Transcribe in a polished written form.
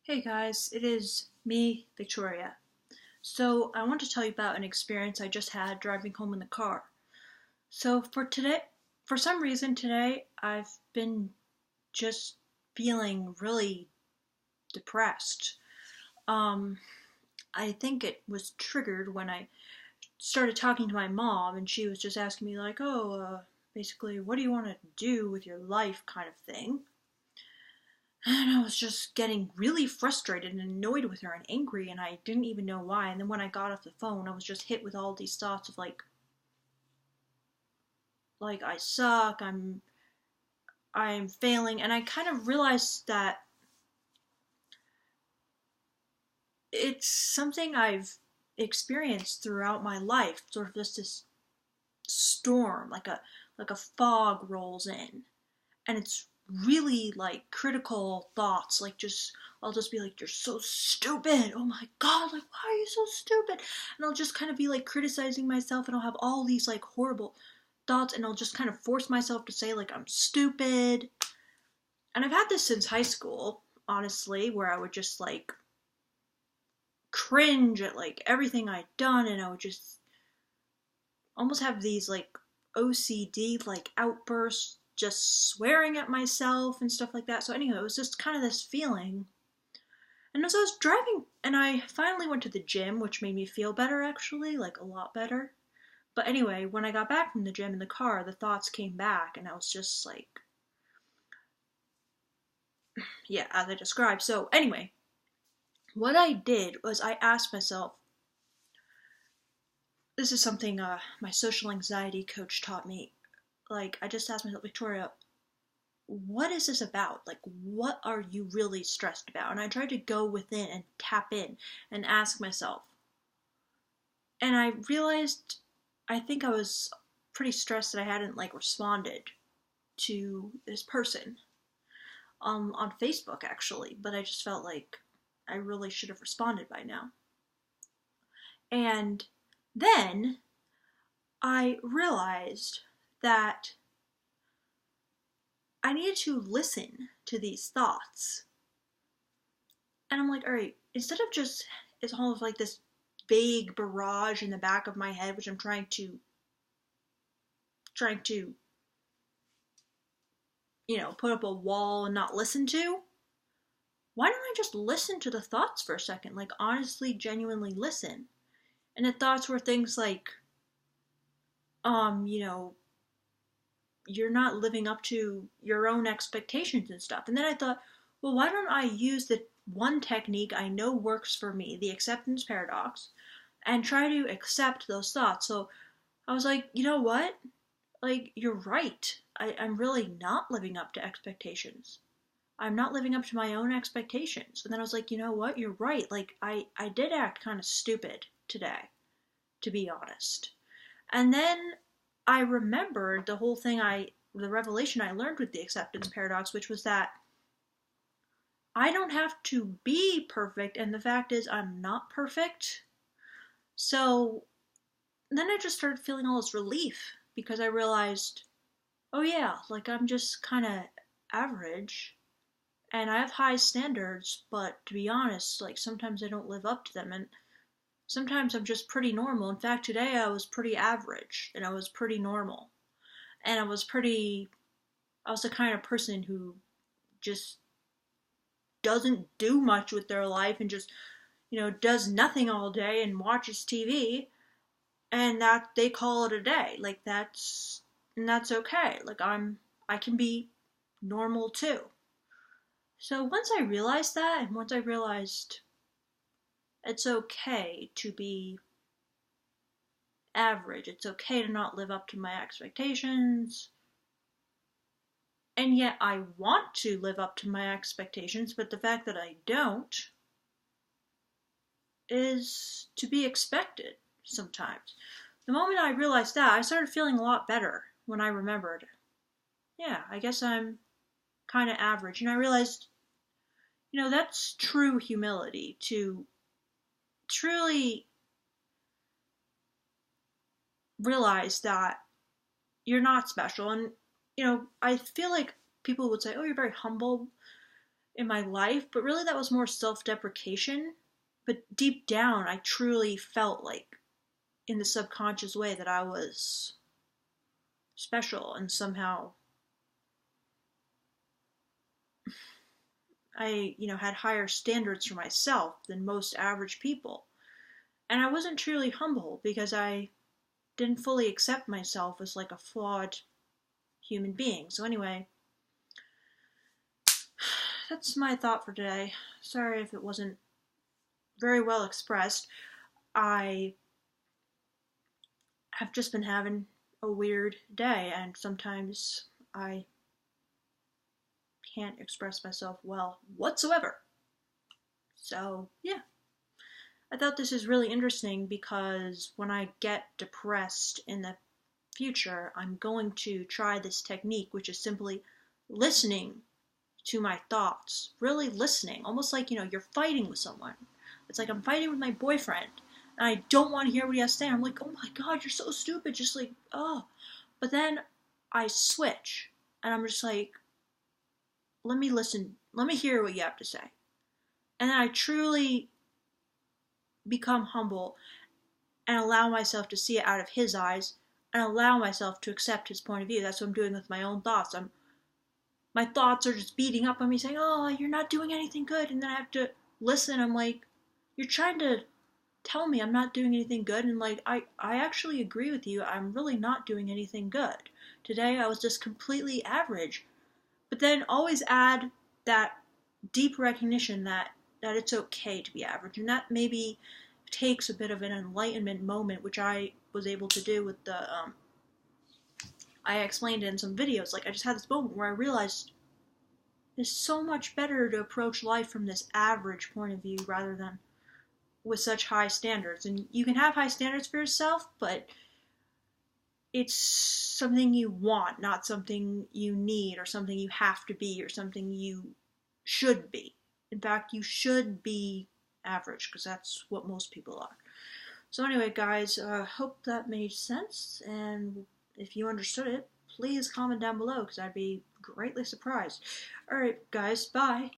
Hey guys, it is me, Victoria. So, I want to tell you about an experience I just had driving home in the car. So, for some reason today, I've been just feeling really depressed. Um, I think it was triggered when I started talking to my mom, and she was just asking me, like, basically, what do you want to do with your life, kind of thing. And I was just getting really frustrated and annoyed with her and angry, and I didn't even know why. And then when I got off the phone, I was just hit with all these thoughts of like I suck, I'm failing, and I kind of realized that it's something I've experienced throughout my life, sort of just this storm, like a fog rolls in, and it's really like critical thoughts, like just I'll just be like, you're so stupid, oh my god, like why are you so stupid, and I'll just kind of be like criticizing myself, and I'll have all these like horrible thoughts, and I'll just kind of force myself to say like I'm stupid. And I've had this since high school, honestly, where I would just like cringe at like everything I'd done, and I would just almost have these like OCD like outbursts, just swearing at myself and stuff like that. So anyway, it was just kind of this feeling. And as I was driving, and I finally went to the gym, which made me feel better actually, like a lot better. But anyway, when I got back from the gym in the car, the thoughts came back, and I was just like, yeah, as I described. So anyway, what I did was I asked myself, this is something my social anxiety coach taught me. Like, I just asked myself, Victoria, what is this about? Like, what are you really stressed about? And I tried to go within and tap in and ask myself. And I realized I think I was pretty stressed that I hadn't like responded to this person on Facebook actually, but I just felt like I really should have responded by now. And then I realized that I needed to listen to these thoughts. And I'm like, all right, instead of just, it's almost like this vague barrage in the back of my head, which I'm trying to, put up a wall and not listen to. Why don't I just listen to the thoughts for a second? Like, honestly, genuinely listen. And the thoughts were things like, um, you know, you're not living up to your own expectations and stuff. And then I thought, well, why don't I use the one technique I know works for me, the acceptance paradox, and try to accept those thoughts? So I was like, you know what? Like, you're right. I'm really not living up to expectations. I'm not living up to my own expectations. And then I was like, you know what? You're right. Like, I did act kind of stupid today, to be honest. And then I remembered the revelation I learned with the acceptance paradox, which was that I don't have to be perfect, and the fact is, I'm not perfect. So then I just started feeling all this relief because I realized, oh yeah, like I'm just kind of average, and I have high standards, but to be honest, like sometimes I don't live up to them, and sometimes I'm just pretty normal. In fact, today I was pretty average, and I was pretty normal. And I was the kind of person who just doesn't do much with their life and just, does nothing all day and watches TV, and that they call it a day. Like that's okay. Like I can be normal too. So once I realized that, and once I realized it's okay to be average, it's okay to not live up to my expectations, and yet I want to live up to my expectations, but the fact that I don't is to be expected sometimes. The moment I realized that, I started feeling a lot better when I remembered, yeah, I guess I'm kind of average. And I realized, that's true humility, to truly realize that you're not special. And, I feel like people would say, oh, you're very humble. in my life, but really that was more self-deprecation. But deep down, I truly felt like, in the subconscious way, that I was special, and somehow I, had higher standards for myself than most average people. And I wasn't truly humble because I didn't fully accept myself as like a flawed human being. So anyway, that's my thought for today. Sorry if it wasn't very well expressed. I have just been having a weird day, and sometimes I can't express myself well whatsoever. So, yeah. I thought this is really interesting because when I get depressed in the future, I'm going to try this technique, which is simply listening to my thoughts. Really listening. Almost like, you're fighting with someone. It's like I'm fighting with my boyfriend, and I don't want to hear what he has to say. I'm like, oh my god, you're so stupid. Just like, oh. But then I switch, and I'm just like, let me listen. Let me hear what you have to say. And then I truly become humble and allow myself to see it out of his eyes and allow myself to accept his point of view. That's what I'm doing with my own thoughts. My thoughts are just beating up on me saying, oh, you're not doing anything good. And then I have to listen. I'm like, you're trying to tell me I'm not doing anything good. And like, I actually agree with you. I'm really not doing anything good. Today I was just completely average. But then always add that deep recognition that it's okay to be average. And that maybe takes a bit of an enlightenment moment, which I was able to do with the, I explained it in some videos. Like, I just had this moment where I realized it's so much better to approach life from this average point of view rather than with such high standards. And you can have high standards for yourself, but it's something you want, not something you need or something you have to be or something you should be. In fact, you should be average because that's what most people are. So anyway, guys, hope that made sense, and if you understood it, please comment down below because I'd be greatly surprised. Alright, guys, bye.